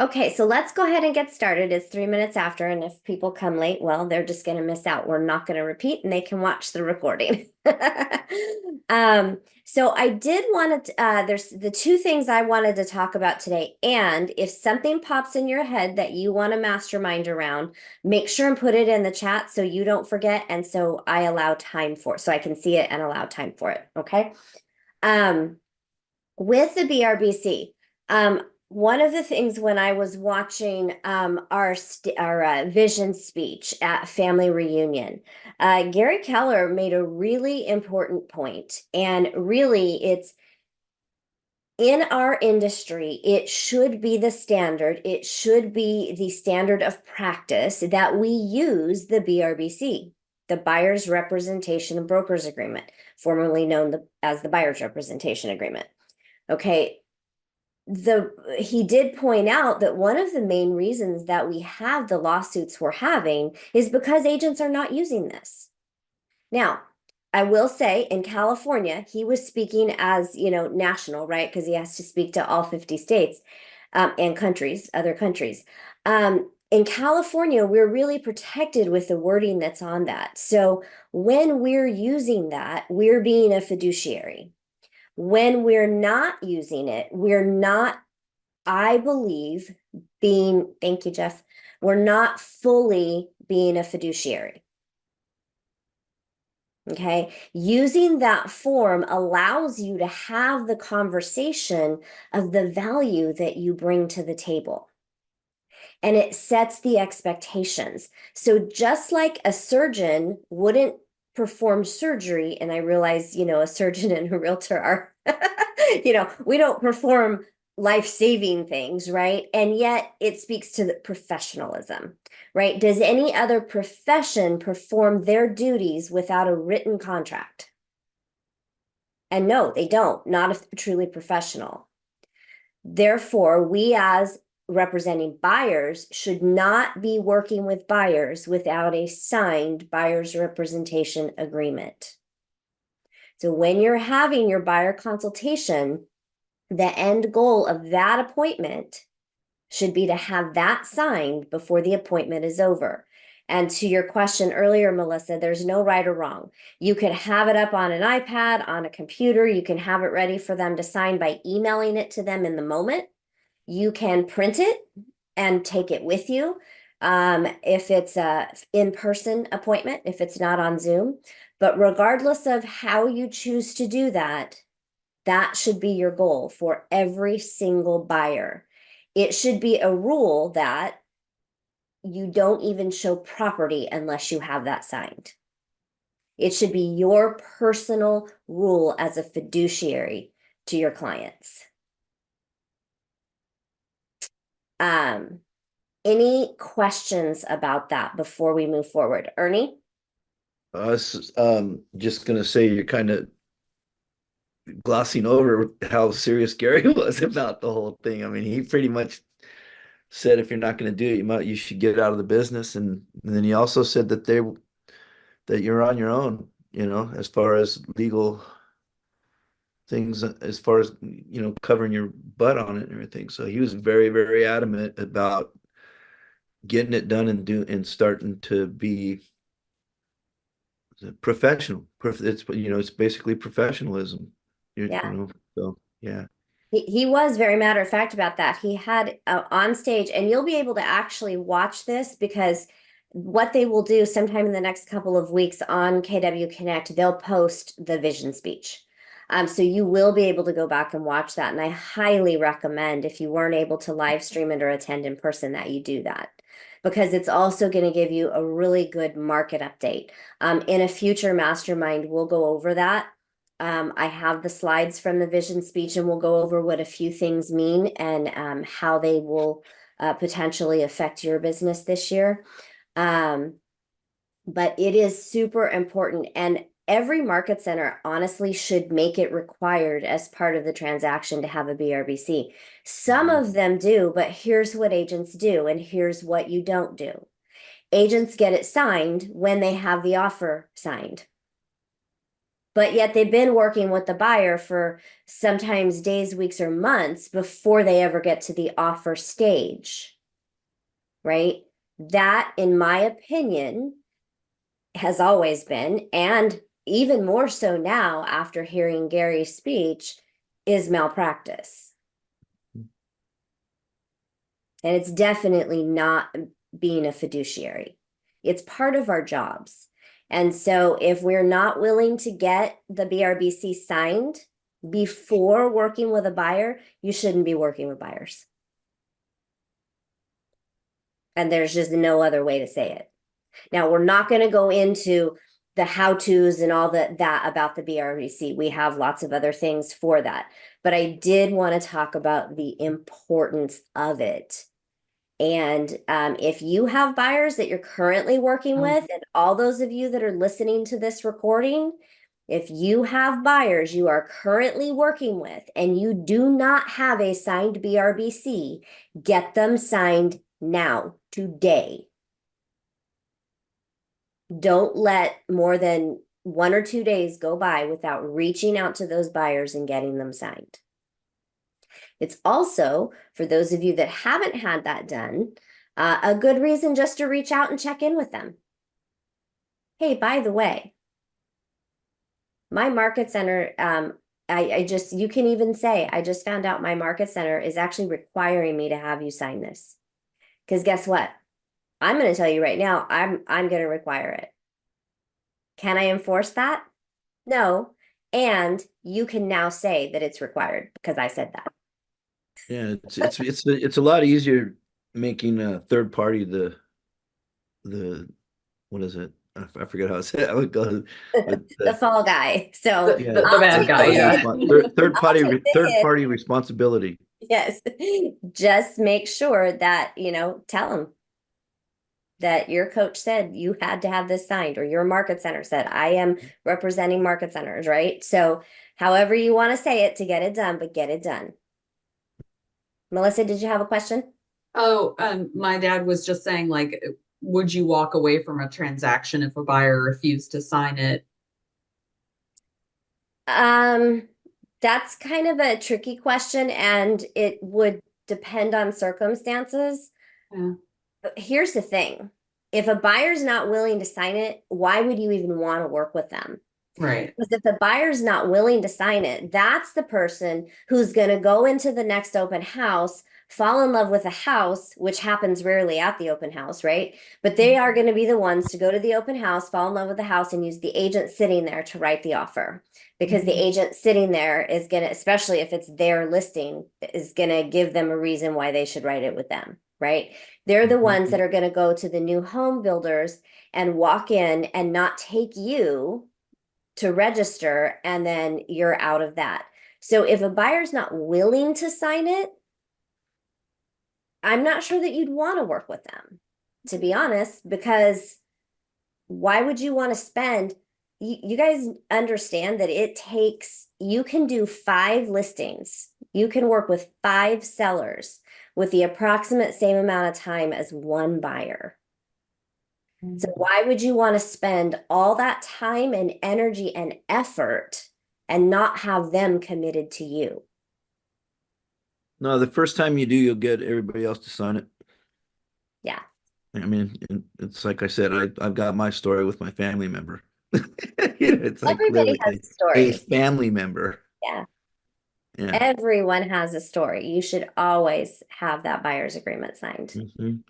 Okay, so let's go ahead and get started. It's 3 minutes after, and if people come late, well, they're just going to miss out. We're not going to repeat, and they can watch the recording. So I did want to, there's the two things I wanted to talk about today. And if something pops in your head that you want to mastermind around, make sure and put it in the chat so you don't forget. And so I allow time for it, so I can see it and allow time for it. Okay. Um, with the BRBC, one of the things when I was watching our vision speech at family reunion, Gary Keller made a really important point, and really, it's in our industry, it should be the standard. It should be the standard of practice that we use the BRBC, the Buyer's Representation and Brokers Agreement, formerly known as the Buyer's Representation Agreement. Okay, he did point out that one of the main reasons that we have the lawsuits we're having is because agents are not using this. Now, I will say in California, he was speaking as, national, right? Because he has to speak to all 50 states and countries, other countries. In California, we're really protected with the wording that's on that. So when we're using that, we're being a fiduciary. When we're not using it, we're not, I believe, thank you, Jeff, we're not fully being a fiduciary. Okay. Using that form allows you to have the conversation of the value that you bring to the table. And it sets the expectations. So just like a surgeon wouldn't perform surgery, and I realize, a surgeon and a realtor are, we don't perform life-saving things, right? And yet it speaks to the professionalism, right? Does any other profession perform their duties without a written contract? And no, they don't, not if they're truly professional. Therefore, we as representing buyers should not be working with buyers without a signed buyer's representation agreement. So when you're having your buyer consultation, the end goal of that appointment should be to have that signed before the appointment is over. And to your question earlier, Melissa, there's no right or wrong. You could have it up on an iPad, on a computer. You can have it ready for them to sign by emailing it to them in the moment. You can print it and take it with you if it's a in-person appointment, if it's not on Zoom. But regardless of how you choose to do that, that should be your goal for every single buyer. It should be a rule that you don't even show property unless you have that signed. It should be your personal rule as a fiduciary to your clients. Any questions about that before we move forward? Ernie? I was just gonna say you're kind of glossing over how serious Gary was about the whole thing. I mean, he pretty much said if you're not going to do it, you should get out of the business, and then he also said that you're on your own, as far as legal things, as far as covering your butt on it and everything. So he was very, very adamant about getting it done and starting to be professional. It's basically professionalism. Yeah. So yeah. He was very matter of fact about that. He had on stage, and you'll be able to actually watch this because what they will do sometime in the next couple of weeks on KW Connect, they'll post the vision speech. So you will be able to go back and watch that. And I highly recommend if you weren't able to live stream it or attend in person that you do that because it's also going to give you a really good market update. In a future mastermind, we'll go over that. I have the slides from the vision speech, and we'll go over what a few things mean and how they will potentially affect your business this year. But it is super important, and every market center honestly should make it required as part of the transaction to have a BRBC. Some of them do, but here's what agents do, and here's what you don't do. Agents get it signed when they have the offer signed. but yet they've been working with the buyer for sometimes days, weeks, or months before they ever get to the offer stage, right? That, in my opinion, has always been, and even more so now after hearing Gary's speech, is malpractice. And it's definitely not being a fiduciary. It's part of our jobs. And so if we're not willing to get the BRBC signed before working with a buyer, you shouldn't be working with buyers. And there's just no other way to say it. Now, we're not going to go into the how-tos and all that about the BRBC. We have lots of other things for that. But I did want to talk about the importance of it. And if you have buyers that you're currently working with, and all those of you that are listening to this recording, if you have buyers you are currently working with and you do not have a signed BRBC, get them signed now, today. Don't let more than 1 or 2 days go by without reaching out to those buyers and getting them signed. It's also, for those of you that haven't had that done, a good reason just to reach out and check in with them. Hey, by the way, my market center, you can even say, I just found out my market center is actually requiring me to have you sign this. Because guess what? I'm going to tell you right now, I'm going to require it. Can I enforce that? No. And you can now say that it's required because I said that. Yeah, it's a lot easier making a third party the what is it? I forget how it's how it goes, but The fall guy. So yeah, The I'll bad take guy, the yeah. hit. third I'll party take the third hit. party responsibility. Yes. Just make sure that, tell them that your coach said you had to have this signed, or your market center said, I am representing market centers, right? So however you want to say it to get it done, but get it done. Melissa, did you have a question? Oh, my dad was just saying, like, would you walk away from a transaction if a buyer refused to sign it? Um, that's kind of a tricky question, and it would depend on circumstances. Yeah, But here's the thing. If a buyer's not willing to sign it, why would you even want to work with them? right. Because if the buyer's not willing to sign it, that's the person who's going to go into the next open house, fall in love with a house, which happens rarely at the open house, right? But they are going to be the ones to go to the open house, fall in love with the house, and use the agent sitting there to write the offer. Because the agent sitting there is going to, especially if it's their listing, is going to give them a reason why they should write it with them, right? They're the ones that are going to go to the new home builders and walk in and not take you to register, and then you're out of that. So if a buyer's not willing to sign it, I'm not sure that you'd want to work with them, to be honest, because why would you want to spend? You guys understand that you can do 5 listings. You can work with 5 sellers with the approximate same amount of time as one buyer. So why would you want to spend all that time and energy and effort and not have them committed to you? No, the first time you do, you'll get everybody else to sign it. Yeah. I mean, it's like I said, I've got my story with my family member. It's like Everybody has literally a a story. family member. Yeah. Yeah. Everyone has a story. You should always have that buyer's agreement signed. Mhm.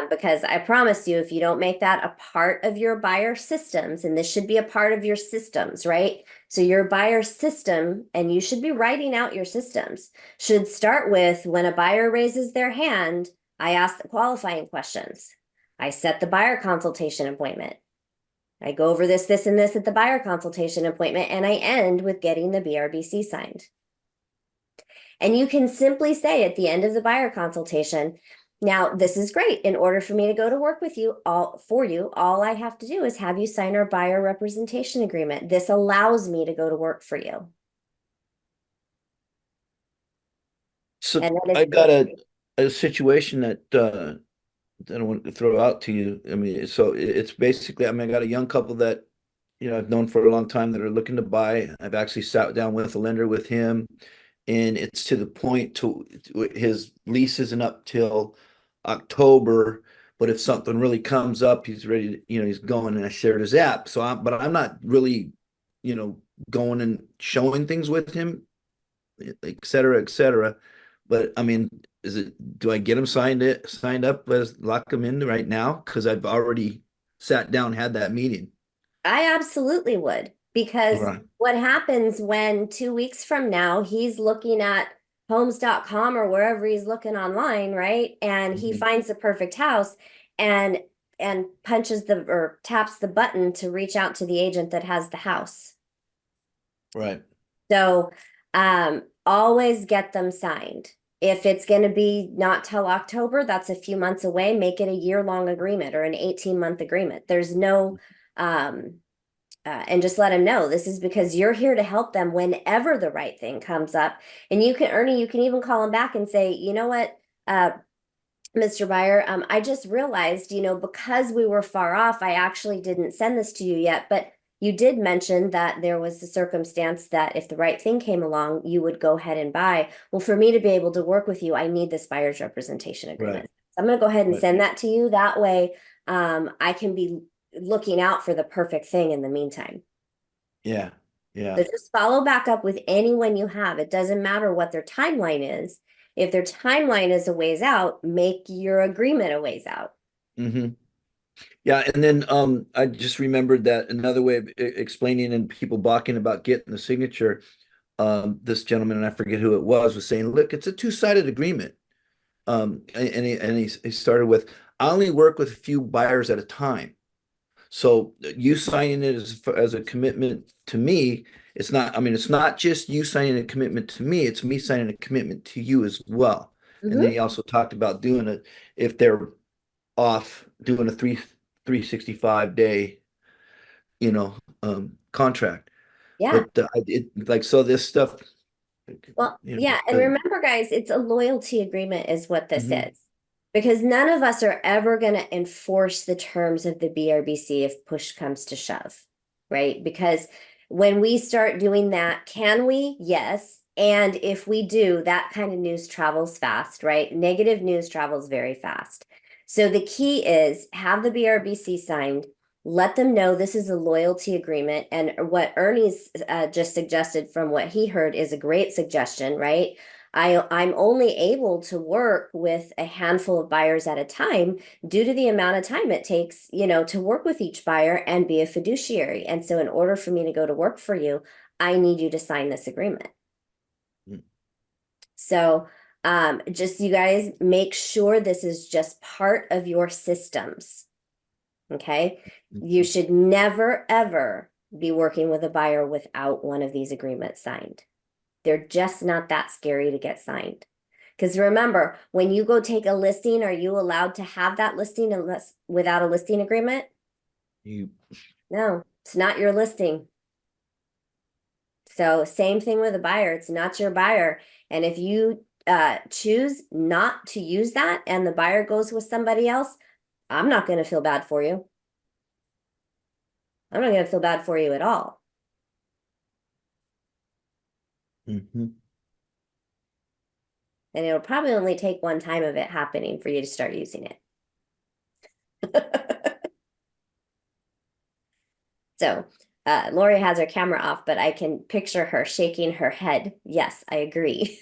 Because I promise you, if you don't make that a part of your buyer systems, and this should be a part of your systems, right? So your buyer system, and you should be writing out your systems, should start with when a buyer raises their hand, I ask the qualifying questions. I set the buyer consultation appointment. I go over this, and this at the buyer consultation appointment, and I end with getting the BRBC signed. And you can simply say at the end of the buyer consultation, now this is great. In order for me to go to work with you, all I have to do is have you sign our buyer representation agreement. This allows me to go to work for you. So And that is I got a situation that I want to throw out to you. I mean, so it's basically, I mean, I got a young couple that I've known for a long time that are looking to buy. I've actually sat down with a lender with him, and it's to the point to his lease isn't up till October. But if something really comes up, he's ready to, he's going, and I shared his app. But I'm not really, going and showing things with him, et cetera, et cetera. But I mean, do I get him signed up as lock him in right now? Because I've already sat down, had that meeting. I absolutely would, because Right. what happens when 2 weeks from now he's looking at homes.com or wherever he's looking online, right? And he Mhm. finds the perfect house and punches the or taps the button to reach out to the agent that has the house. Right. So always get them signed. If it's going to be not till October, that's a few months away. Make it a year-long agreement or an 18-month agreement. There's no and just let them know this is because you're here to help them whenever the right thing comes up. And you can, Ernie, you can even call them back and say, you know what, Mr. Buyer, I just realized, because we were far off, I actually didn't send this to you yet, but you did mention that there was the circumstance that if the right thing came along, you would go ahead and buy. Well, for me to be able to work with you, I need this buyer's representation agreement. Right. So I'm going to go ahead and Right. send that to you. That way, I can be looking out for the perfect thing in the meantime. Yeah. So Yeah. just follow back up with anyone you have. It doesn't matter what their timeline is. If their timeline is a ways out, make your agreement a ways out. Hmm. Yeah. And then I just remembered that another way of explaining and people balking about getting the signature, this gentleman, and I forget who it was saying, look, it's a two-sided agreement. And he started with, I only work with a few buyers at a time. So you signing it as a commitment to me, it's not, I mean, it's not just you signing a commitment to me, it's me signing a commitment to you as well. And then Mhm. he also talked about doing it if they're off doing a 365 day, contract. Yeah. But like, so this stuff, Well, yeah. And uh, remember, guys, it's a loyalty agreement, is what this mhm, is. Because none of us are ever going to enforce the terms of the BRBC if push comes to shove, right? Because when we start doing that, can we? Yes. And if we do, that kind of news travels fast, right? Negative news travels very fast. So the key is have the BRBC signed, let them know this is a loyalty agreement. And what Ernie's just suggested from what he heard is a great suggestion, right? I'm only able to work with a handful of buyers at a time due to the amount of time it takes, to work with each buyer and be a fiduciary. And so in order for me to go to work for you, I need you to sign this agreement. mhm, So just you guys make sure this is just part of your systems. Okay. You mhm. should never, ever be working with a buyer without one of these agreements signed. They're just not that scary to get signed. Because remember, when you go take a listing, are you allowed to have that listing unless without a listing agreement? You, No, it's not your listing. So same thing with a buyer. It's not your buyer. And if you choose not to use that and the buyer goes with somebody else, I'm not going to feel bad for you. I'm not going to feel bad for you at all. mhm. And it'll probably only take one time of it happening for you to start using it. So, Lori has her camera off, but I can picture her shaking her head. Yes, I agree.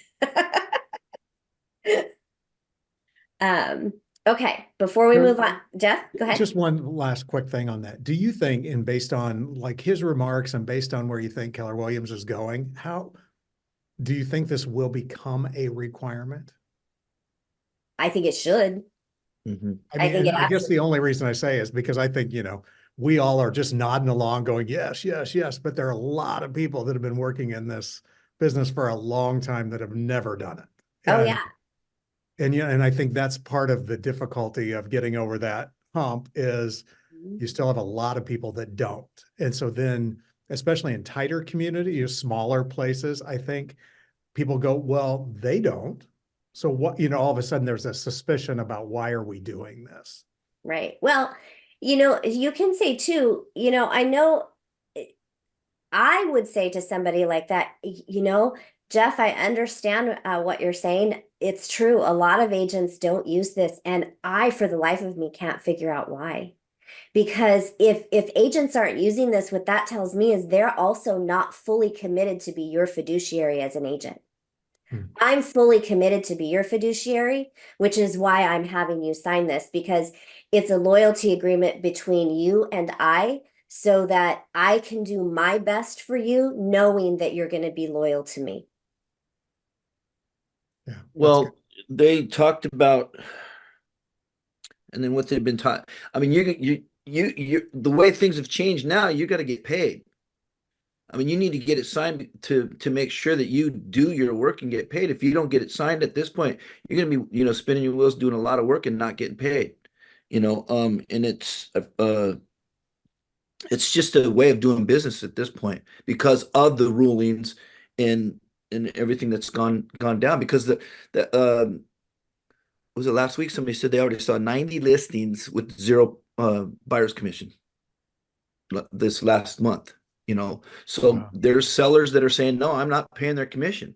Um, okay, before we move on, Jeff, go ahead. Just one last quick thing on that. Do you think, and based on like his remarks and based on where you think Keller Williams is going, how do you think this will become a requirement? I think it should. Mhm. I I mean, think and it I guess the absolutely. only reason I say is because I think, we all are just nodding along going, yes, yes, yes. But there are a lot of people that have been working in this business for a long time that have never done it. Oh yeah. And I think that's part of the difficulty of getting over that hump is you still have a lot of people that don't. And so then, especially in tighter communities, smaller places, I think people go, well, they don't. So what, all of a sudden there's a suspicion about why are we doing this? Right. Well, you can say too, I know I would say to somebody like that, you know, Jeff, I understand what you're saying. It's true. A lot of agents don't use this, and I, for the life of me, can't figure out why. Because if agents aren't using this, what that tells me is they're also not fully committed to be your fiduciary as an agent. Hmm. I'm fully committed to be your fiduciary, which is why I'm having you sign this, because it's a loyalty agreement between you and I, so that I can do my best for you, knowing that you're going to be loyal to me. Yeah, that's good. Well, they talked about, and then what they've been taught. I mean, the way things have changed now, you got to get paid. I mean, you need to get it signed to make sure that you do your work and get paid. If you don't get it signed at this point, you're gonna be, spinning your wheels, doing a lot of work and not getting paid. And it's just a way of doing business at this point because of the rulings and everything that's gone down. Because the was it last week? Somebody said they already saw 90 listings with zero buyer's commission this last month. So Wow. there's sellers that are saying, no, I'm not paying their commission.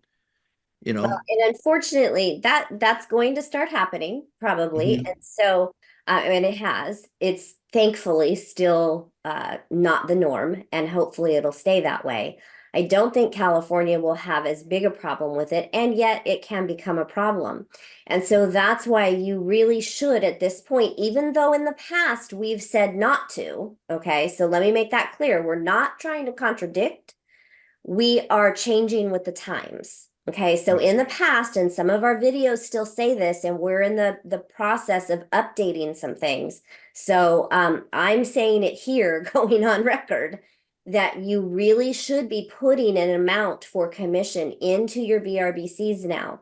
You Well, know, and unfortunately, that's going to start happening probably. Mhm. And so, and it has. It's thankfully still not the norm, and hopefully it'll stay that way. I don't think California will have as big a problem with it, and yet it can become a problem. And so that's why you really should at this point, even though in the past we've said not to, okay? So let me make that clear. We're not trying to contradict, we are changing with the times. Okay, so in the past, and some of our videos still say this, and we're in the process of updating some things. So I'm saying it here, going on record, that you really should be putting an amount for commission into your BRBCs now.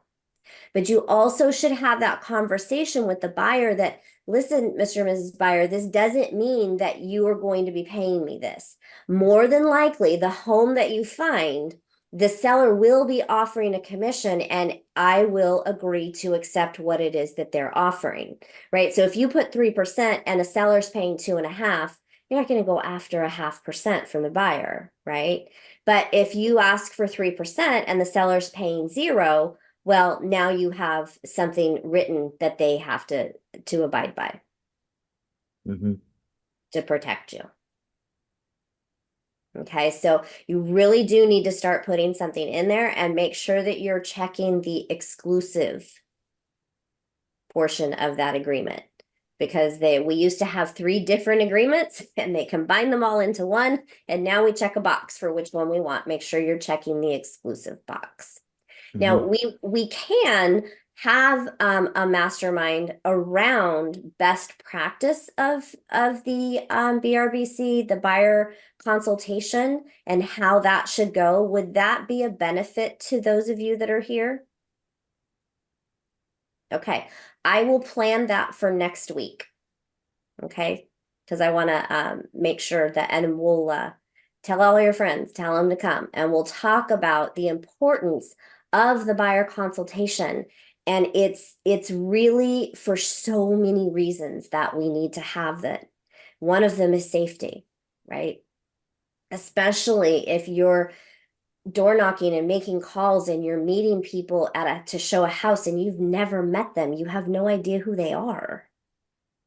But you also should have that conversation with the buyer that, listen, Mr. and Mrs. Buyer, this doesn't mean that you are going to be paying me this. More than likely, the home that you find, the seller will be offering a commission, and I will agree to accept what it is that they're offering, right? So if you put 3% and a seller's paying 2.5%, you're not going to go after 0.5% from the buyer, right? But if you ask for 3% and the seller's paying 0, well, now you have something written that they have to abide by Mhm. to protect you. Okay, so you really do need to start putting something in there and make sure that you're checking the exclusive portion of that agreement, because we used to have 3 different agreements and they combined them all into one, and now we check a box for which one we want. Make sure you're checking the exclusive box. Now Mhm. we can have a mastermind around best practice of the BRBC, the buyer consultation, and how that should go. Would that be a benefit to those of you that are here? Okay, I will plan that for next week. Okay, because I want to make sure that, and we'll tell all your friends, tell them to come, and we'll talk about the importance of the buyer consultation. And it's really for so many reasons that we need to have that. One of them is safety, right? Especially if you're door knocking and making calls and you're meeting people to show a house and you've never met them, you have no idea who they are,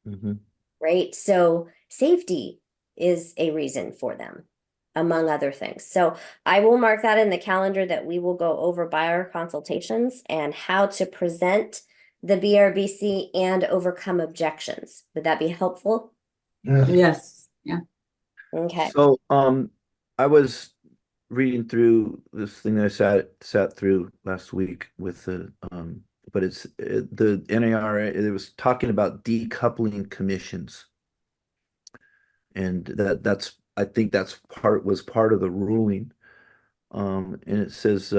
Mhm. right? So safety is a reason for them, among other things. So I will mark that in the calendar that we will go over buyer consultations and how to present the BRBC and overcome objections. Would that be helpful? Yes, yeah. Okay. So, I was reading through this thing that I sat through last week with but the NARA. It was talking about decoupling commissions, and that's I think that's part of the ruling. And it says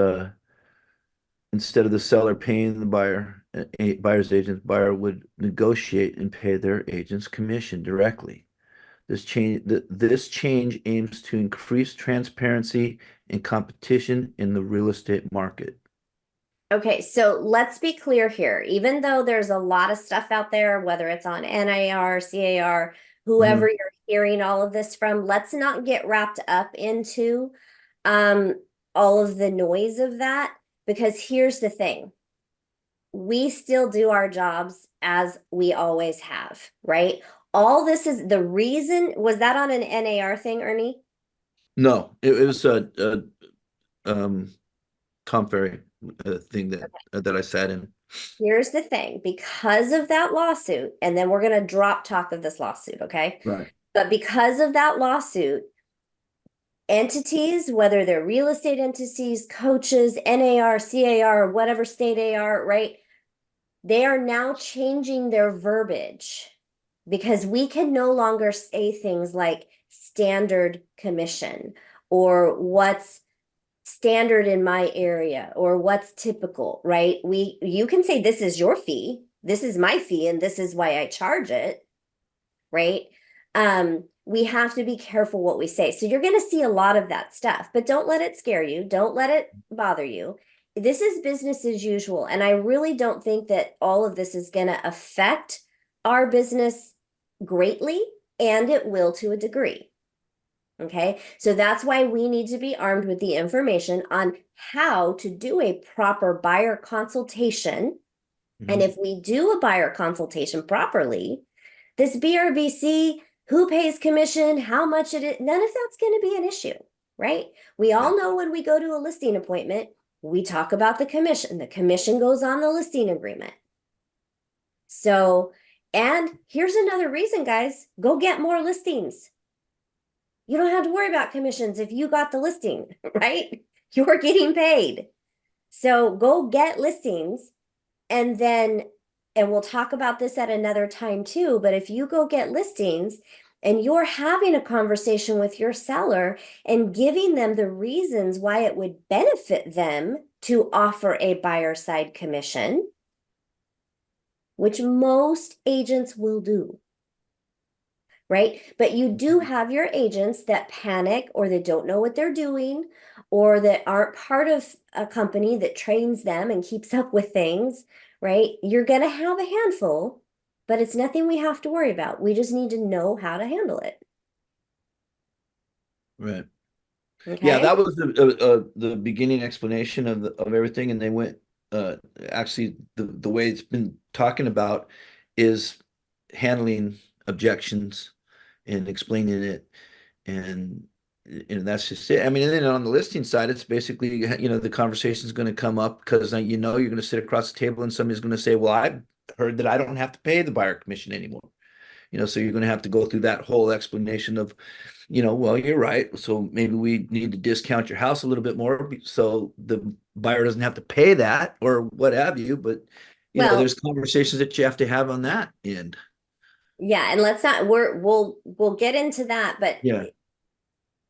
instead of the seller paying the buyer's agent, buyer would negotiate and pay their agent's commission directly. This change aims to increase transparency and competition in the real estate market. Okay, so let's be clear here. Even though there's a lot of stuff out there, whether it's on NAR, CAR, whoever Mhm. you're hearing all of this from, let's not get wrapped up into um, all of the noise of that, because here's the thing. We still do our jobs as we always have, right? All this is the reason, was that on an NAR thing, Ernie? No, it was a Tom Ferry thing that I sat in. Here's the thing, because of that lawsuit, and then we're going to drop talk of this lawsuit, okay? Right. But because of that lawsuit, entities, whether they're real estate entities, coaches, NAR, CAR, whatever state they are, right? They are now changing their verbiage because we can no longer say things like standard commission or what's standard in my area or what's typical, right? You can say this is your fee, this is my fee, and this is why I charge it, right? We have to be careful what we say. So you're going to see a lot of that stuff, but don't let it scare you. Don't let it bother you. This is business as usual. And I really don't think that all of this is going to affect our business greatly, and it will to a degree. Okay. So that's why we need to be armed with the information on how to do a proper buyer consultation. And if we do a buyer consultation properly, this BRBC, who pays commission, how much it is, none of that's going to be an issue, right? We all know when we go to a listing appointment, we talk about the commission. The commission goes on the listing agreement. So, and here's another reason, guys, go get more listings. You don't have to worry about commissions if you got the listing, right? You're getting paid. So go get listings, and then, and we'll talk about this at another time too, but if you go get listings and you're having a conversation with your seller and giving them the reasons why it would benefit them to offer a buyer side commission, which most agents will do, right? But you do have your agents that panic or they don't know what they're doing or that aren't part of a company that trains them and keeps up with things, right? You're going to have a handful, but it's nothing we have to worry about. We just need to know how to handle it. Right. Yeah, Okay. that was the beginning explanation of everything, and they went actually the way it's been talking about is handling objections and explaining it, and that's just it. I mean, and then on the listing side, it's basically the conversation is going to come up because you're going to sit across the table and somebody's going to say, "Well, I've heard that I don't have to pay the buyer commission anymore." So you're going to have to go through that whole explanation of, well, you're right. So maybe we need to discount your house a little bit more so the buyer doesn't have to pay that or what have you. But, Well, there's conversations that you have to have on that end. yeah, and let's not, we'll get into that, but Yeah.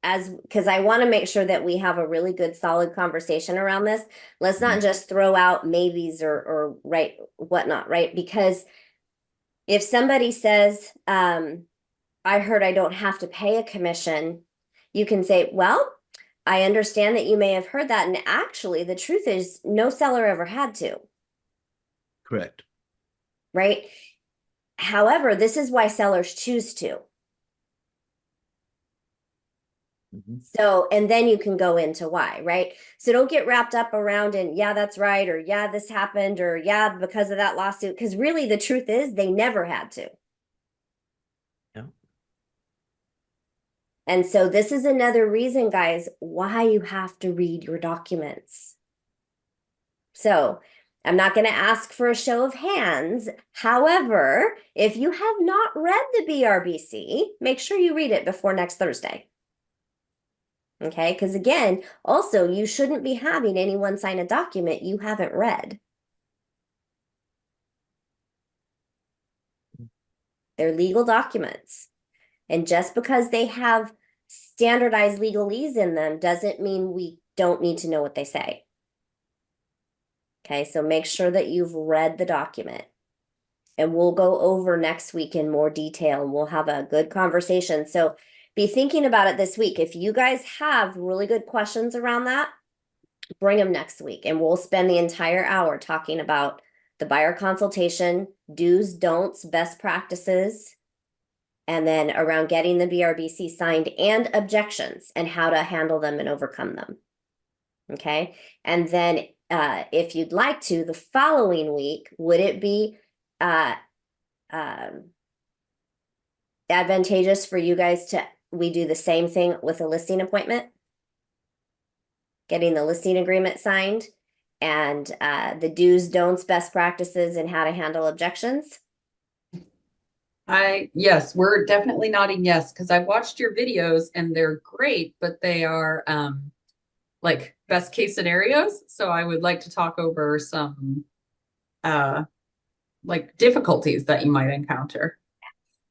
because I want to make sure that we have a really good solid conversation around this. Let's not just throw out maybes or right whatnot, right? Because if somebody says, I heard I don't have to pay a commission, you can say, well, I understand that you may have heard that. And actually, the truth is, no seller ever had to, Correct. right? However, this is why sellers choose to. So, and then you can go into why, right? So don't get wrapped up around in, yeah, that's right, or yeah, this happened, or yeah, because of that lawsuit. Because really, the truth is, they never had to. Yeah. And so, this is another reason, guys, why you have to read your documents. So, I'm not going to ask for a show of hands. However, if you have not read the BRBC, make sure you read it before next Thursday. Okay, because again, also, you shouldn't be having anyone sign a document you haven't read. They're legal documents. And just because they have standardized legalese in them doesn't mean we don't need to know what they say. Okay, so make sure that you've read the document. And we'll go over next week in more detail and we'll have a good conversation. So be thinking about it this week. If you guys have really good questions around that, bring them next week and we'll spend the entire hour talking about the buyer consultation, do's, don'ts, best practices, and then around getting the BRBC signed and objections and how to handle them and overcome them. Okay. And then if you'd like to, the following week, would it be advantageous for you guys to, we do the same thing with a listing appointment? Getting the listing agreement signed and the do's, don'ts, best practices, and how to handle objections? Yes, we're definitely nodding yes, because I watched your videos and they're great, but they are like best case scenarios. So I would like to talk over some like difficulties that you might encounter.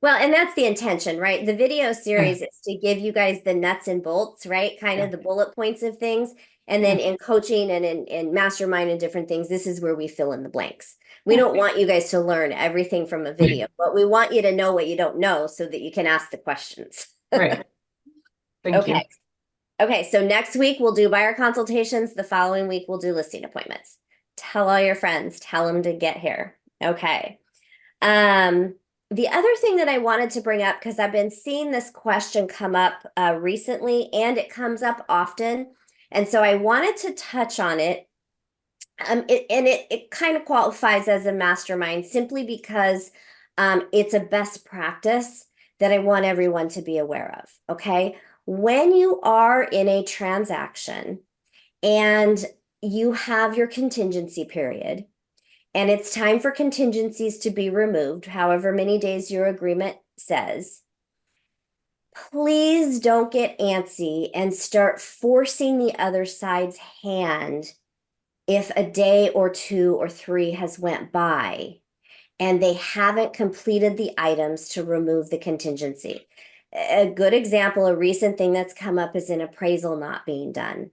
Well, and that's the intention, right? The video series is to give you guys the nuts and bolts, right? Kind of the bullet points of things. And then in coaching and in mastermind and different things, this is where we fill in the blanks. We don't want you guys to learn everything from a video, but we want you to know what you don't know so that you can ask the questions. Right. Thank you. Okay. Okay, so next week we'll do buyer consultations. The following week we'll do listing appointments. Tell all your friends, tell them to get here. Okay. The other thing that I wanted to bring up, because I've been seeing this question come up recently, and it comes up often, and so I wanted to touch on it. It kind of qualifies as a mastermind simply because it's a best practice that I want everyone to be aware of. Okay, when you are in a transaction and you have your contingency period, and it's time for contingencies to be removed, however many days your agreement says, please don't get antsy and start forcing the other side's hand if a day or 2 or 3 has went by and they haven't completed the items to remove the contingency. A good example, a recent thing that's come up is an appraisal not being done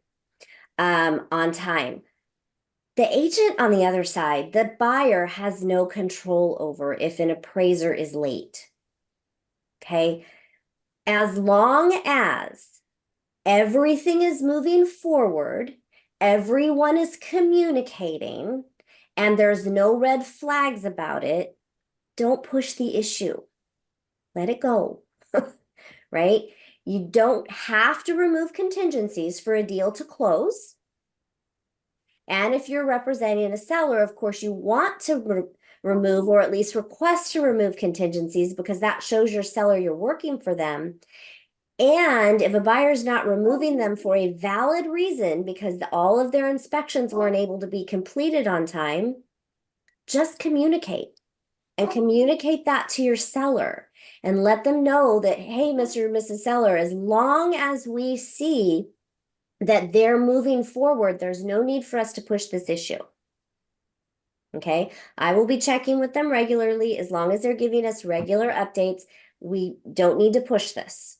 on time. The agent on the other side, the buyer, has no control over if an appraiser is late. Okay. As long as everything is moving forward, everyone is communicating, and there's no red flags about it, don't push the issue. Let it go. Right? You don't have to remove contingencies for a deal to close. And if you're representing a seller, of course, you want to remove or at least request to remove contingencies because that shows your seller you're working for them. And if a buyer's not removing them for a valid reason because all of their inspections weren't able to be completed on time, just communicate and communicate that to your seller and let them know that, hey, Mr. and Mrs. Seller, as long as we see that they're moving forward, there's no need for us to push this issue. Okay, I will be checking with them regularly. As long as they're giving us regular updates, we don't need to push this.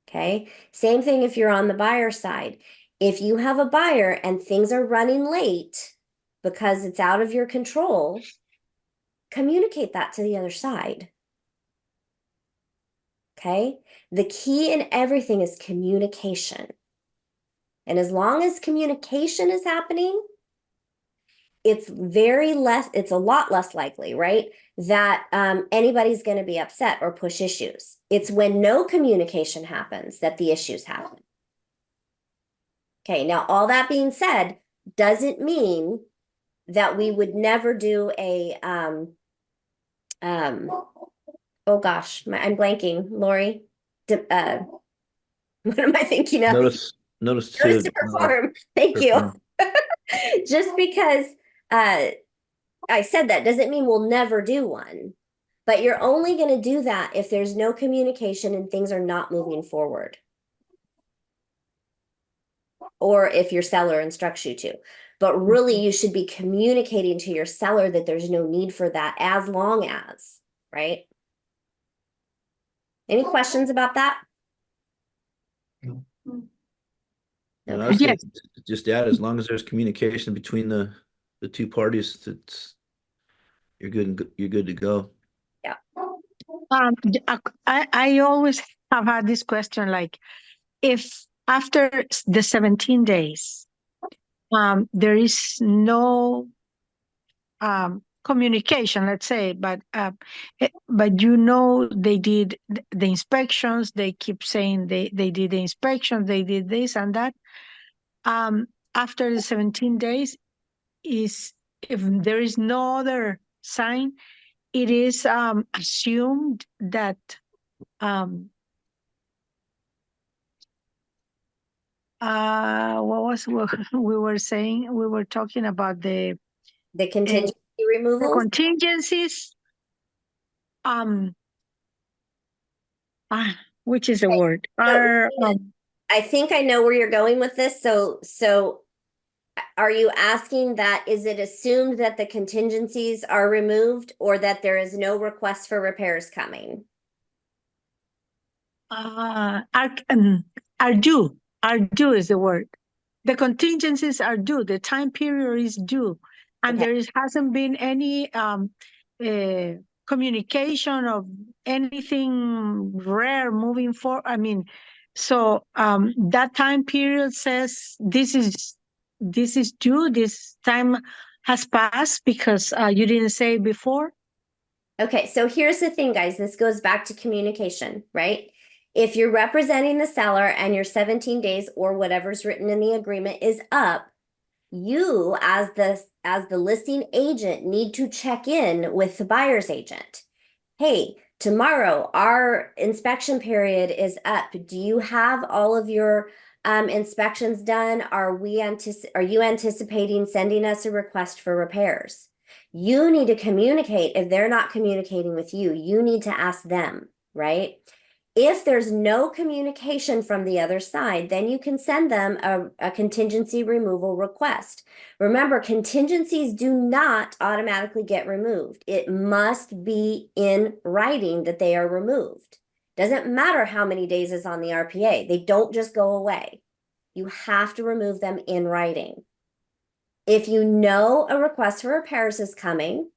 Okay, same thing if you're on the buyer side. If you have a buyer and things are running late because it's out of your control, communicate that to the other side. Okay, the key in everything is communication. And as long as communication is happening, it's a lot less likely, right, that anybody's going to be upset or push issues. It's when no communication happens that the issues happen. Okay, now all that being said, doesn't mean that we would never do a oh gosh, I'm blanking, Lori. What am I thinking of? Notice Notice to to perform. Thank you. Just because I said that doesn't mean we'll never do one, but you're only going to do that if there's no communication and things are not moving forward, or if your seller instructs you to. But really, you should be communicating to your seller that there's no need for that, as long as, right? Any questions about that? And I was Yes. gonna just add, as long as there's communication between the two parties, you're good to go. I always have had this question, like, if after the 17 days, there is no communication, let's say, but you know they did the inspections. They keep saying they did the inspections, they did this and that. After the 17 days, is if there is no other sign, it is assumed that what we were saying? We were talking about The contingency removals. the contingencies. Which is the Okay. word? I think I know where you're going with this. So are you asking that is it assumed that the contingencies are removed or that there is no request for repairs coming? Are due. Are due is the word. The contingencies are due. The time period is due, and Okay. hasn't been any communication of anything rare moving forward. I mean, so that time period says this is due. This time has passed because you didn't say before. Okay, so here's the thing, guys. This goes back to communication, right? If you're representing the seller and your 17 days or whatever's written in the agreement is up, you as the listing agent need to check in with the buyer's agent. Hey, tomorrow our inspection period is up. Do you have all of your inspections done? Are you anticipating sending us a request for repairs? You need to communicate. If they're not communicating with you, you need to ask them, right? If there's no communication from the other side, then you can send them a contingency removal request. Remember, contingencies do not automatically get removed. It must be in writing that they are removed. Doesn't matter how many days is on the RPA. They don't just go away. You have to remove them in writing. If you know a request for repairs is coming,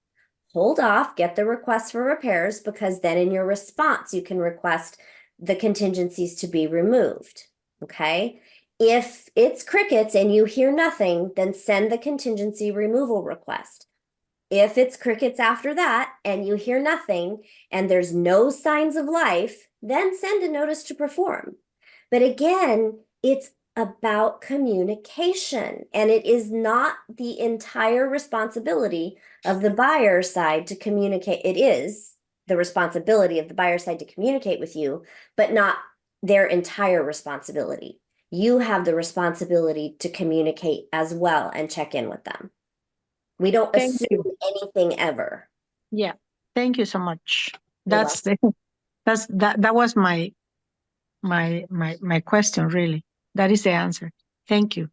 hold off, get the request for repairs, because then in your response, you can request the contingencies to be removed. Okay. If it's crickets and you hear nothing, then send the contingency removal request. If it's crickets after that and you hear nothing and there's no signs of life, then send a notice to perform. But again, it's about communication, and it is not the entire responsibility of the buyer side to communicate. It is the responsibility of the buyer side to communicate with you, but not their entire responsibility. You have the responsibility to communicate as well and check in with them. We don't Thank assume you. anything ever. Yeah. Thank you so much. You're That was my question, really. That is the answer. Thank you.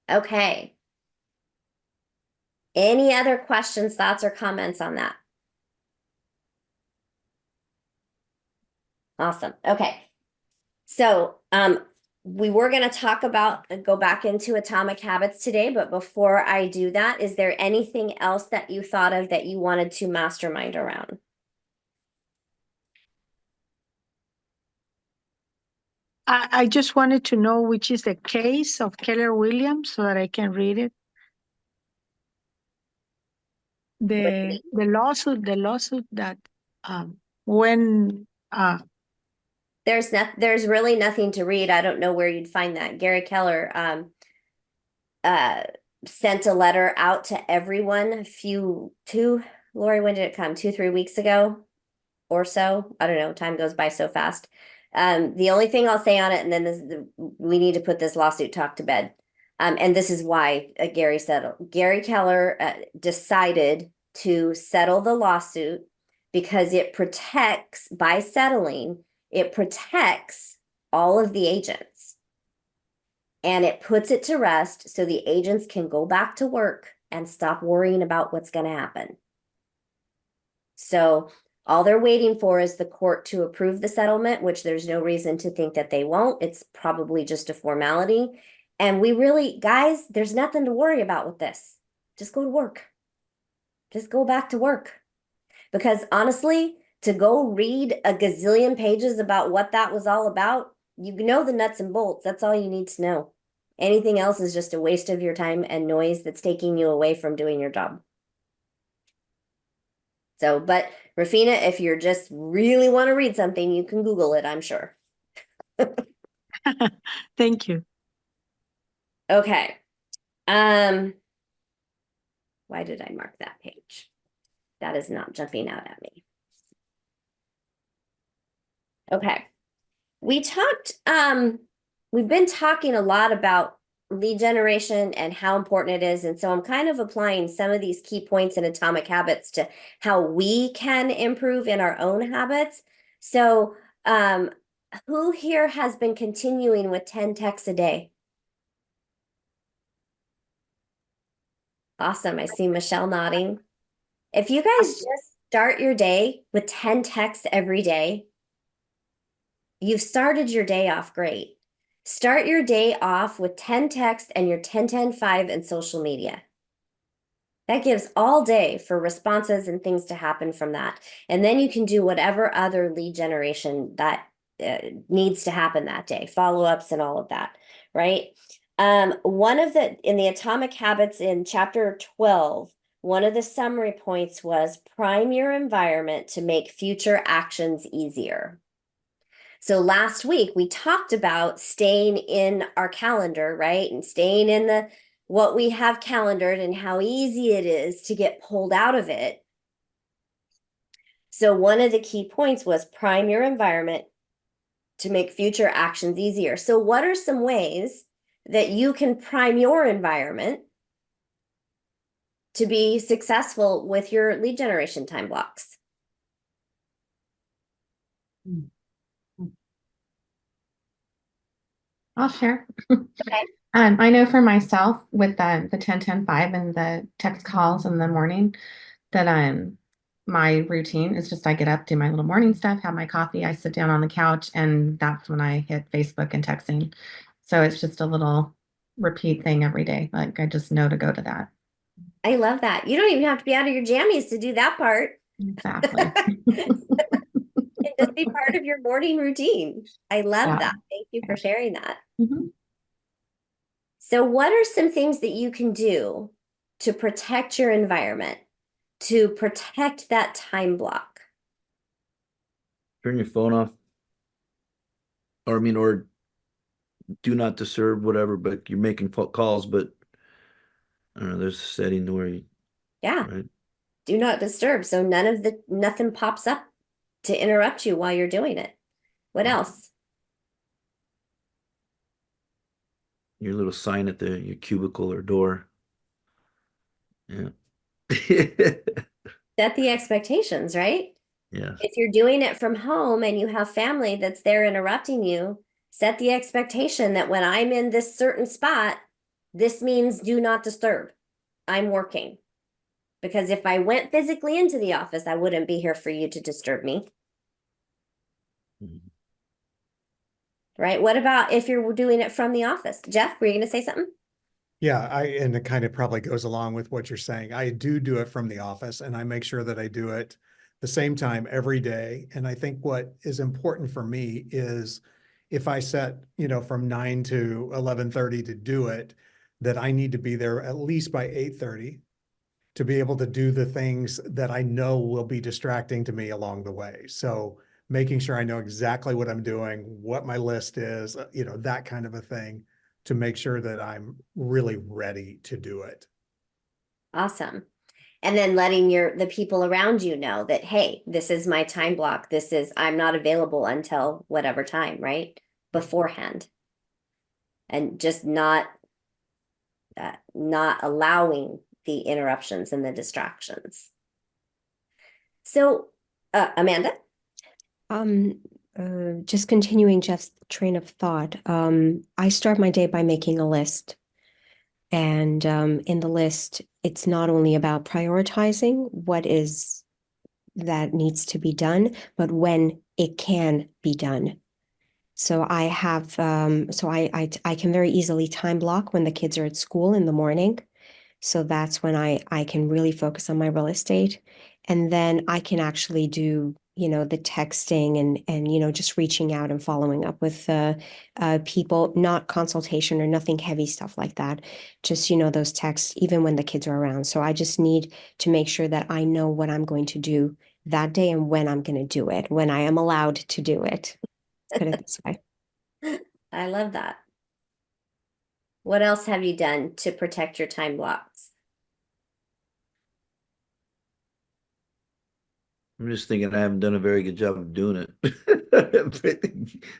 Okay. Any other questions, thoughts, or comments on that? Awesome. Okay. So, we were going to go back into atomic habits today, but before I do that, is there anything else that you thought of that you wanted to mastermind around? I just wanted to know which is the case of Keller Williams so that I can read it. The lawsuit that when There's really nothing to read. I don't know where you'd find that. Gary Keller sent a letter out to everyone Lori, when did it come? 2-3 weeks ago or so. I don't know. Time goes by so fast. The only thing I'll say on it, and then we need to put this lawsuit talk to bed. And this is why Gary Keller decided to settle the lawsuit because by settling, it protects all of the agents. And it puts it to rest so the agents can go back to work and stop worrying about what's going to happen. So all they're waiting for is the court to approve the settlement, which there's no reason to think that they won't. It's probably just a formality. And guys, there's nothing to worry about with this. Just go to work. Just go back to work. Because honestly, to go read a gazillion pages about what that was all about, you know the nuts and bolts. That's all you need to know. Anything else is just a waste of your time and noise that's taking you away from doing your job. So, but Rafina, if you're just really want to read something, you can Google it, I'm sure. Thank you. Okay. Why did I mark that page? That is not jumping out at me. Okay. We've been talking a lot about lead generation and how important it is. And so I'm kind of applying some of these key points in Atomic Habits to how we can improve in our own habits. So, who here has been continuing with 10 texts a day? Awesome. I see Michelle nodding. If you guys just start your day with 10 texts every day, you've started your day off great. Start your day off with 10 texts and your 10-10-5 in social media. That gives all day for responses and things to happen from that. And then you can do whatever other lead generation that needs to happen that day, follow-ups and all of that, right? One of in the Atomic Habits in chapter 12, one of the summary points was prime your environment to make future actions easier. So last week we talked about staying in our calendar, right? And staying in what we have calendared and how easy it is to get pulled out of it. So one of the key points was prime your environment to make future actions easier. So what are some ways that you can prime your environment to be successful with your lead generation time blocks? I'll share. Okay. I know for myself with the 10-10-5 and the text calls in the morning that my routine is just I get up, do my little morning stuff, have my coffee, I sit down on the couch, and that's when I hit Facebook and texting. So it's just a little repeat thing every day. Like I just know to go to that. I love that. You don't even have to be out of your jammies to do that part. Exactly. It just be part of your morning routine. I love Yeah. that. Thank you for sharing that. Mhm. So what are some things that you can do to protect your environment, to protect that time block? Turn your phone off. Or I mean, or do not disturb, whatever, but you're making calls, but I don't know, there's a setting where you, Yeah, right? do not disturb. So nothing pops up to interrupt you while you're doing it. What else? Your little sign at your cubicle or door. Yeah. Set the expectations, right? Yes. If you're doing it from home and you have family that's there interrupting you, set the expectation that when I'm in this certain spot, this means do not disturb. I'm working. Because if I went physically into the office, I wouldn't be here for you to disturb me. Mhm. Right? What about if you're doing it from the office? Jeff, were you going to say something? Yeah, and it kind of probably goes along with what you're saying. I do it from the office, and I make sure that I do it the same time every day. And I think what is important for me is if I set, from 9 to 11:30 to do it, that I need to be there at least by 8:30 to be able to do the things that I know will be distracting to me along the way. So making sure I know exactly what I'm doing, what my list is, that kind of a thing, to make sure that I'm really ready to do it. Awesome. And then letting the people around you know that, hey, this is my time block. I'm not available until whatever time, right? Beforehand. And just not allowing the interruptions and the distractions. So, Amanda? Just continuing Jeff's train of thought, I start my day by making a list. And in the list, it's not only about prioritizing what is that needs to be done, but when it can be done. So I have, so I can very easily time block when the kids are at school in the morning. So that's when I can really focus on my real estate. And then I can actually do, the texting and just reaching out and following up with people, not consultation or nothing heavy stuff like that. Just, those texts, even when the kids are around. So I just need to make sure that I know what I'm going to do that day and when I'm going to do it, when I am allowed to do it. Let's put it this way. I love that. What else have you done to protect your time blocks? I'm just thinking I haven't done a very good job of doing it.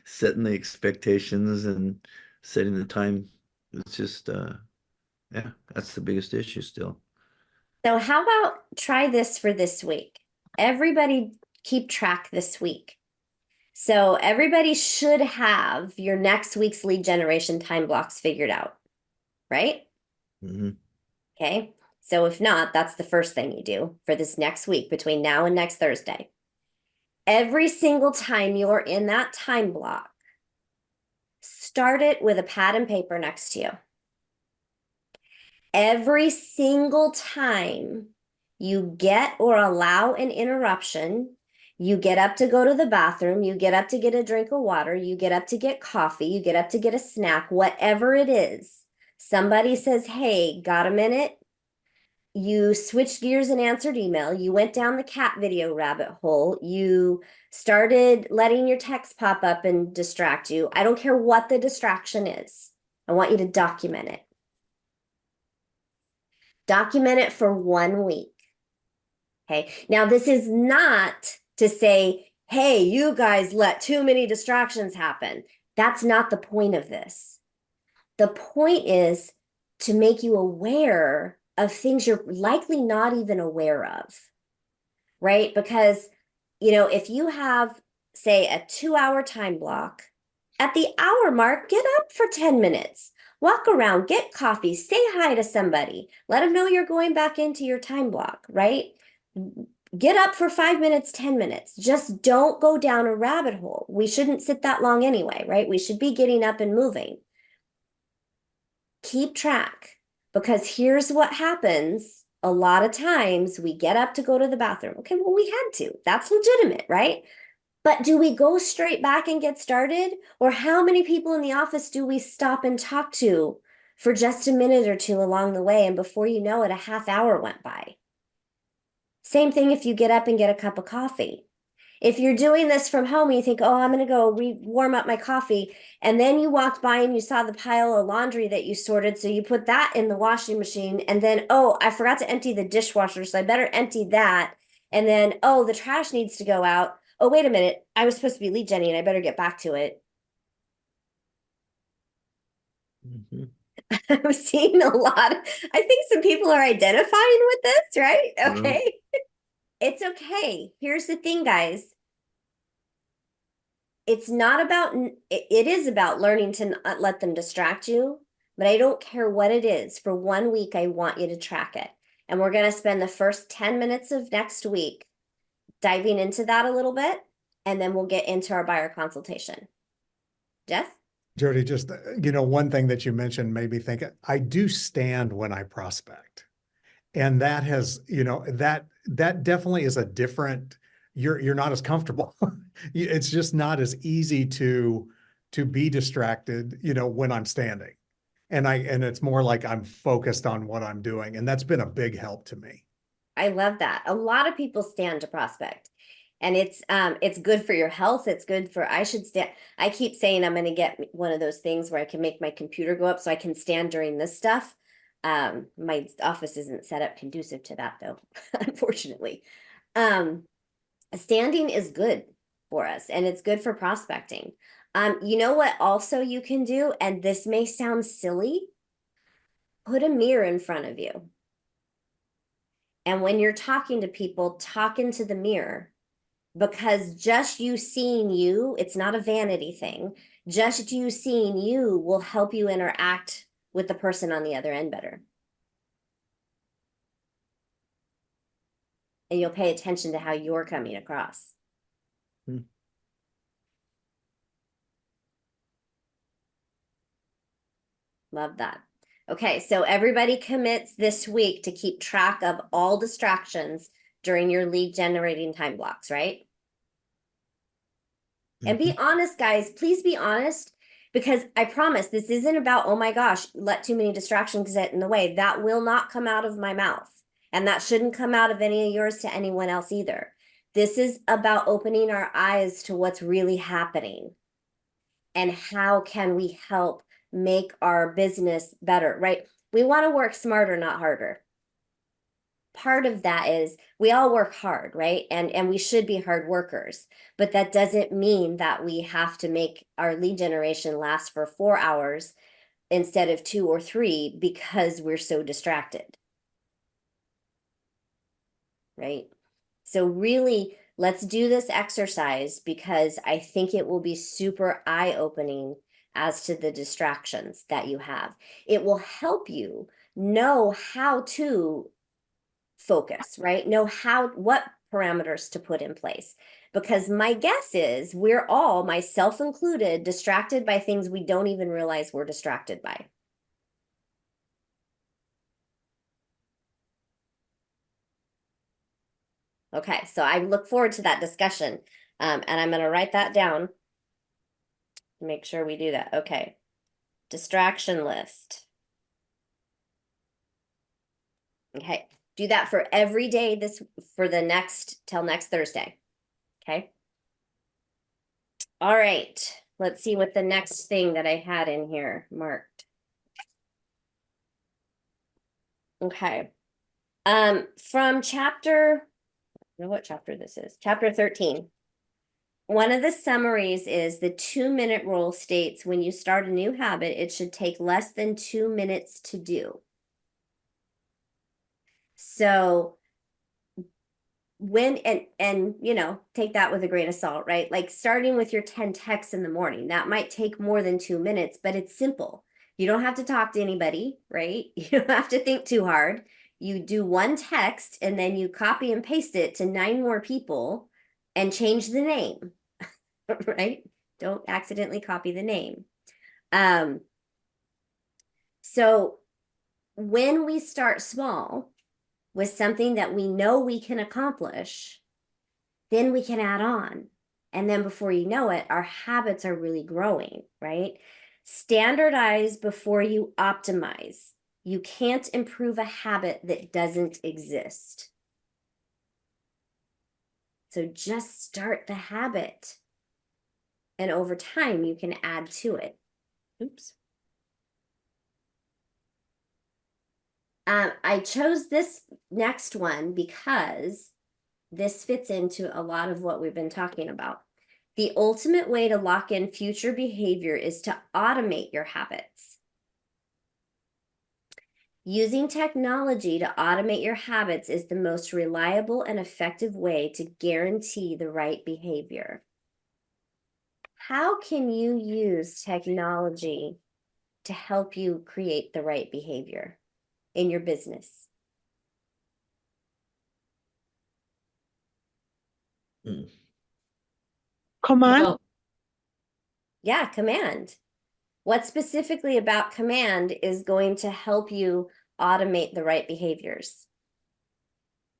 Setting the expectations and setting the time. It's just yeah, that's the biggest issue still. So how about try this for this week? Everybody keep track this week. So everybody should have your next week's lead generation time blocks figured out, right? Hmm. Okay. So if not, that's the first thing you do for this next week between now and next Thursday. Every single time you're in that time block, start it with a pad and paper next to you. Every single time you get or allow an interruption, you get up to go to the bathroom, you get up to get a drink of water, you get up to get coffee, you get up to get a snack, whatever it is. Somebody says, hey, got a minute? You switched gears and answered email. You went down the cat video rabbit hole. You started letting your text pop up and distract you. I don't care what the distraction is. I want you to document it. Document it for 1 week. Okay. Now, this is not to say, hey, you guys let too many distractions happen. That's not the point of this. The point is to make you aware of things you're likely not even aware of, right? Because, if you have, say, a 2-hour time block, at the hour mark, get up for 10 minutes. Walk around, get coffee, say hi to somebody, let them know you're going back into your time block, right? Get up for 5 minutes, 10 minutes. Just don't go down a rabbit hole. We shouldn't sit that long anyway, right? We should be getting up and moving. Keep track, because here's what happens. A lot of times we get up to go to the bathroom. Okay, well, we had to. That's legitimate, right? But do we go straight back and get started? Or how many people in the office do we stop and talk to for just a minute or two along the way? And before you know it, a half hour went by. Same thing if you get up and get a cup of coffee. If you're doing this from home and you think, oh, I'm going to go warm up my coffee, and then you walked by and you saw the pile of laundry that you sorted, so you put that in the washing machine, and then, oh, I forgot to empty the dishwasher, so I better empty that. And then, oh, the trash needs to go out. Oh, wait a minute, I was supposed to be lead genning and I better get back to it. Hmm. I'm seeing a lot. I think some people are identifying with this, right? Okay. It's okay. Here's the thing, guys. It's not about, it is about learning to not let them distract you, but I don't care what it is. For 1 week, I want you to track it. And we're going to spend the first 10 minutes of next week diving into that a little bit, and then we'll get into our buyer consultation. Jeff? Jodi, just, one thing that you mentioned made me think, I do stand when I prospect. And that has, that definitely is a different, you're not as comfortable. It's just not as easy to be distracted, when I'm standing. And it's more like I'm focused on what I'm doing. And that's been a big help to me. I love that. A lot of people stand to prospect. And it's good for your health. It's good for, I keep saying I'm going to get one of those things where I can make my computer go up so I can stand during this stuff. My office isn't set up conducive to that though, unfortunately. Standing is good for us and it's good for prospecting. You know what also you can do, and this may sound silly, put a mirror in front of you. And when you're talking to people, talk into the mirror, because just you seeing you, it's not a vanity thing. Just you seeing you will help you interact with the person on the other end better. And you'll pay attention to how you're coming across. Hmm. Love that. Okay, so everybody commits this week to keep track of all distractions during your lead generating time blocks, right? And be honest, guys, please be honest, because I promise this isn't about, oh my gosh, let too many distractions get in the way. That will not come out of my mouth. And that shouldn't come out of any of yours to anyone else either. This is about opening our eyes to what's really happening and how can we help make our business better, right? We want to work smarter, not harder. Part of that is we all work hard, right? And we should be hard workers, but that doesn't mean that we have to make our lead generation last for 4 hours instead of 2 or 3 because we're so distracted. Right? So really, let's do this exercise because I think it will be super eye-opening as to the distractions that you have. It will help you know how to focus, right? Know what parameters to put in place. Because my guess is we're all, myself included, distracted by things we don't even realize we're distracted by. Okay, so I look forward to that discussion. And I'm going to write that down. Make sure we do that. Okay. Distraction list. Okay. Do that for every day for the till next Thursday. Okay. All right. Let's see what the next thing that I had in here marked. Okay. From chapter, I don't know what chapter this is. Chapter 13. One of the summaries is the 2-minute rule states when you start a new habit, it should take less than 2 minutes to do. So when, and you know, take that with a grain of salt, right? Like starting with your 10 texts in the morning, that might take more than 2 minutes, but it's simple. You don't have to talk to anybody, right? You don't have to think too hard. You do one text and then you copy and paste it to 9 more people and change the name, right? Don't accidentally copy the name. So when we start small with something that we know we can accomplish, then we can add on. And then before you know it, our habits are really growing, right? Standardize before you optimize. You can't improve a habit that doesn't exist. So just start the habit. And over time, you can add to it. Oops. I chose this next one because this fits into a lot of what we've been talking about. The ultimate way to lock in future behavior is to automate your habits. Using technology to automate your habits is the most reliable and effective way to guarantee the right behavior. How can you use technology to help you create the right behavior in your business? Command. Well, Yeah, command. What specifically about command is going to help you automate the right behaviors?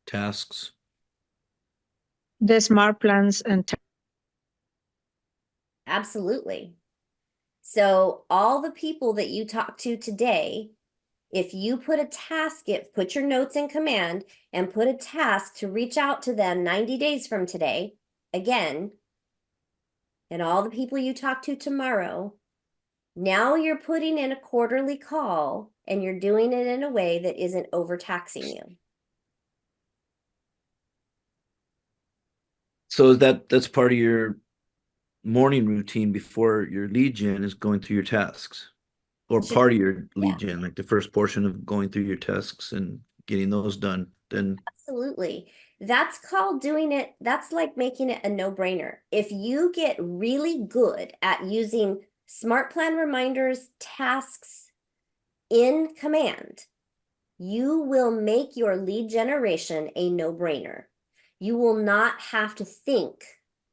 Tasks. The smart plans and Absolutely. So all the people that you talk to today, if you put a task, put your notes in command and put a task to reach out to them 90 days from today, again, and all the people you talk to tomorrow, now you're putting in a quarterly call and you're doing it in a way that isn't overtaxing you. So that's part of your morning routine before your lead gen is going through your tasks, or Should part be, of your yeah. lead gen, like the first portion of going through your tasks and getting those done. Then Absolutely. That's called doing it. That's like making it a no-brainer. If you get really good at using smart plan reminders, tasks in command, you will make your lead generation a no-brainer. You will not have to think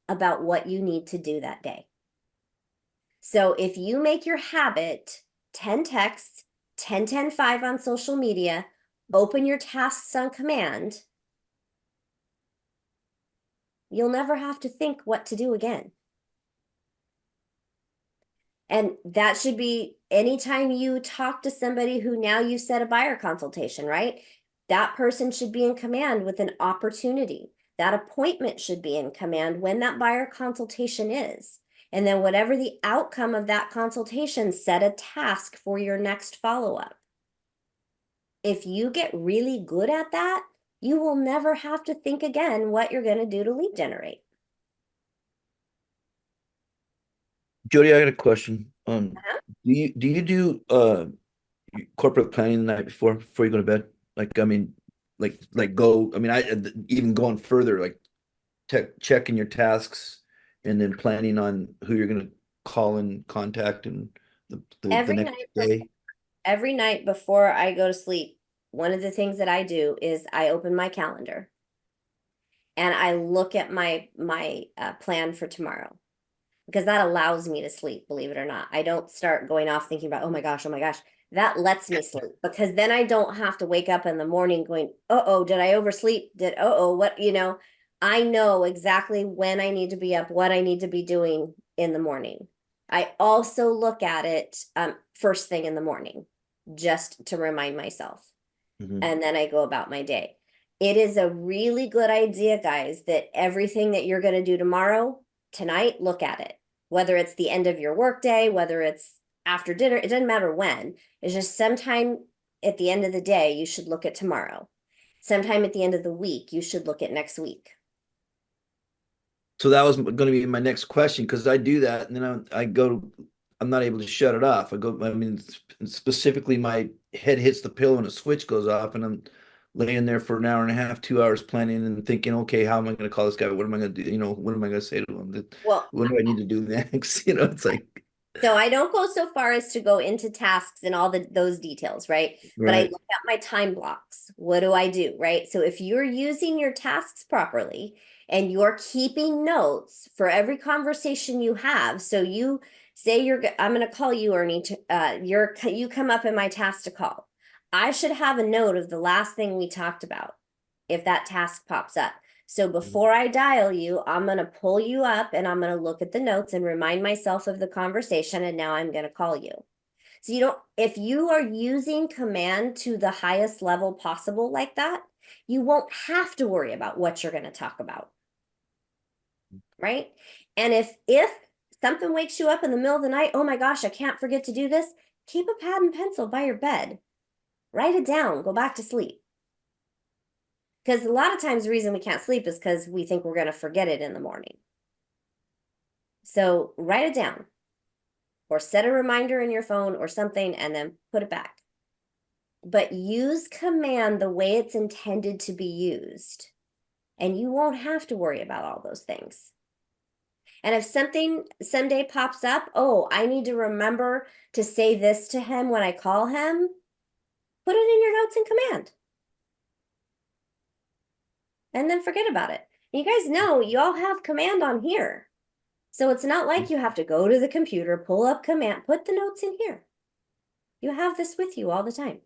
about what you need to do that day. So if you make your habit 10 texts, 10, 10, 5 on social media, open your tasks on command, You'll never have to think what to do again. And that should be anytime you talk to somebody who now you set a buyer consultation, right? That person should be in command with an opportunity. That appointment should be in command when that buyer consultation is. And then whatever the outcome of that consultation, set a task for your next follow-up. If you get really good at that, you will never have to think again what you're going to do to lead generate. Jody, I got a question. Uh-huh. Do you do corporate planning the night before you go to bed? Like, I mean, like go. I mean, I even going further, like checking your tasks and then planning on who you're gonna call and contact and the Every next night, day. every night before I go to sleep, one of the things that I do is I open my calendar and I look at my plan for tomorrow, because that allows me to sleep, believe it or not. I don't start going off thinking about, oh my gosh, oh my gosh. That lets me sleep, because then I don't have to wake up in the morning going, uh-oh, did I oversleep? What, I know exactly when I need to be up, what I need to be doing in the morning. I also look at it first thing in the morning, just to remind myself. Mhm. And then I go about my day. It is a really good idea, guys, that everything that you're going to do tomorrow, tonight, look at it. Whether it's the end of your workday, whether it's after dinner, it doesn't matter when. It's just sometime at the end of the day, you should look at tomorrow. Sometime at the end of the week, you should look at next week. So that was going to be my next question, because I do that and then I go, I'm not able to shut it off. I mean, specifically my head hits the pillow and a switch goes off and I'm laying there for an hour and a half, 2 hours planning and thinking, okay, how am I going to call this guy? What am I going to do? What am I going to say to him? Well, What do I need to do next? It's like, so I don't go so far as to go into tasks and all those details, right? But I right. look at my time blocks. What do I do, right? So if you're using your tasks properly and you're keeping notes for every conversation you have, so you say I'm going to call you, Ernie, you come up in my task to call. I should have a note of the last thing we talked about if that task pops up. So before I dial you, I'm going to pull you up and I'm going to look at the notes and remind myself of the conversation. And now I'm going to call you. So if you are using command to the highest level possible like that, you won't have to worry about what you're going to talk about. Right? And if something wakes you up in the middle of the night, oh my gosh, I can't forget to do this, keep a pad and pencil by your bed. Write it down, go back to sleep. Because a lot of times the reason we can't sleep is because we think we're going to forget it in the morning. So write it down or set a reminder in your phone or something and then put it back. But use command the way it's intended to be used. And you won't have to worry about all those things. And if something someday pops up, oh, I need to remember to say this to him when I call him, put it in your notes in command. And then forget about it. You guys know you all have command on here. So it's not like you have to go to the computer, pull up command, put the notes in here. You have this with you all the time.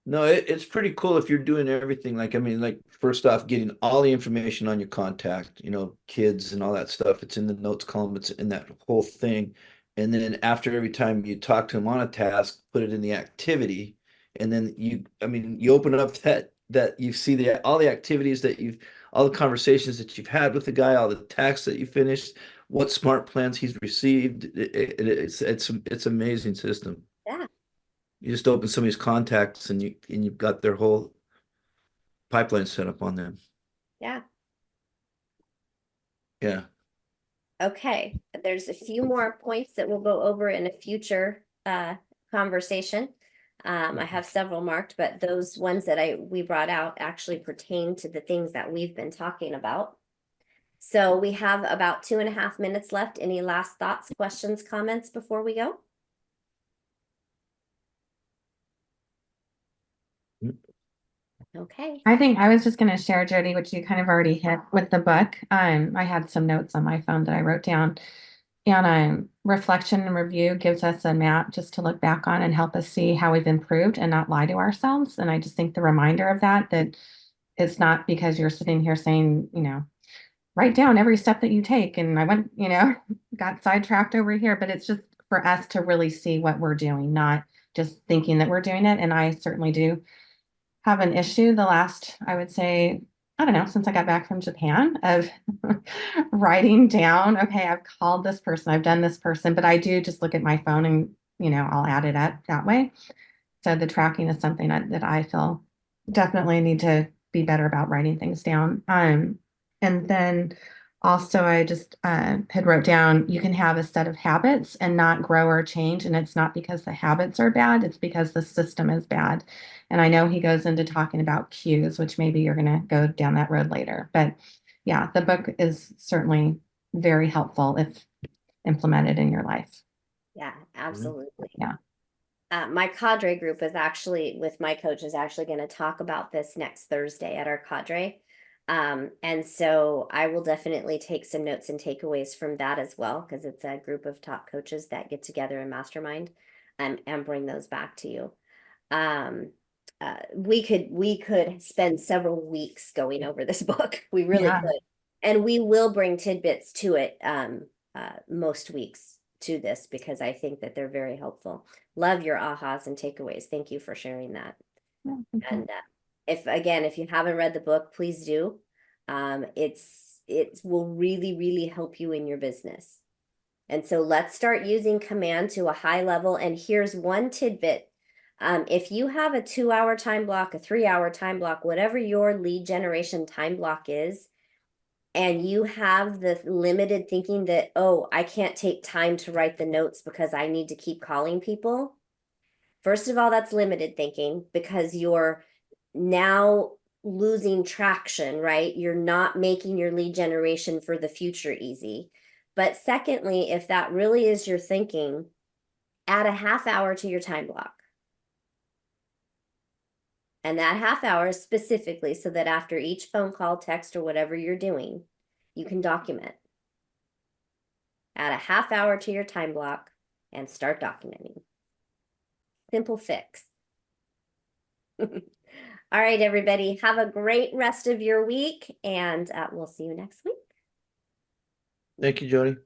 No, it's pretty cool if you're doing everything. Like, I mean, like first off, getting all the information on your contact, kids and all that stuff. It's in the notes column. It's in that whole thing. And then after every time you talk to them on a task, put it in the activity. And then you open it up that you see all the activities all the conversations that you've had with the guy, all the tasks that you finished, what smart plans he's received. It's amazing system. Yeah. You just open somebody's contacts and you've got their whole pipeline set up on them. Yeah. Yeah. Okay. There's a few more points that we'll go over in a future conversation. I have several marked, but those ones that we brought out actually pertain to the things that we've been talking about. So we have about 2.5 minutes left. Any last thoughts, questions, comments before we go? Okay. I think I was just going to share, Jody, which you kind of already hit with the book. I had some notes on my phone that I wrote down. And reflection and review gives us a map just to look back on and help us see how we've improved and not lie to ourselves. And I just think the reminder of that it's not because you're sitting here saying, write down every step that you take. And I went, got sidetracked over here, but it's just for us to really see what we're doing, not just thinking that we're doing it. And I certainly do have an issue the last, I would say, I don't know, since I got back from Japan of writing down, okay, I've called this person, I've done this person, but I do just look at my phone and, I'll add it up that way. So the tracking is something that I feel definitely need to be better about writing things down. And then also I just had wrote down, you can have a set of habits and not grow or change. And it's not because the habits are bad, it's because the system is bad. And I know he goes into talking about cues, which maybe you're going to go down that road later. But yeah, the book is certainly very helpful if implemented in your life. Yeah, absolutely. Yeah. My cadre group is actually, with my coach, is actually going to talk about this next Thursday at our cadre. And so I will definitely take some notes and takeaways from that as well, because it's a group of top coaches that get together in Mastermind, and bring those back to you. We could spend several weeks going over this book. We really could. And we will bring tidbits to it most weeks to this, because I think that they're very helpful. Love your ahas and takeaways. Thank you for sharing that. And if you haven't read the book, please do. It will really, really help you in your business. And so let's start using command to a high level. And here's one tidbit. If you have a 2-hour time block, a 3-hour time block, whatever your lead generation time block is, and you have the limited thinking that, oh, I can't take time to write the notes because I need to keep calling people. First of all, that's limited thinking, because you're now losing traction, right? You're not making your lead generation for the future easy. But secondly, if that really is your thinking, add a half hour to your time block. And that half hour is specifically so that after each phone call, text, or whatever you're doing, you can document. Add a half hour to your time block and start documenting. Simple fix. All right, everybody. Have a great rest of your week, and we'll see you next week. Thank you, Jodi.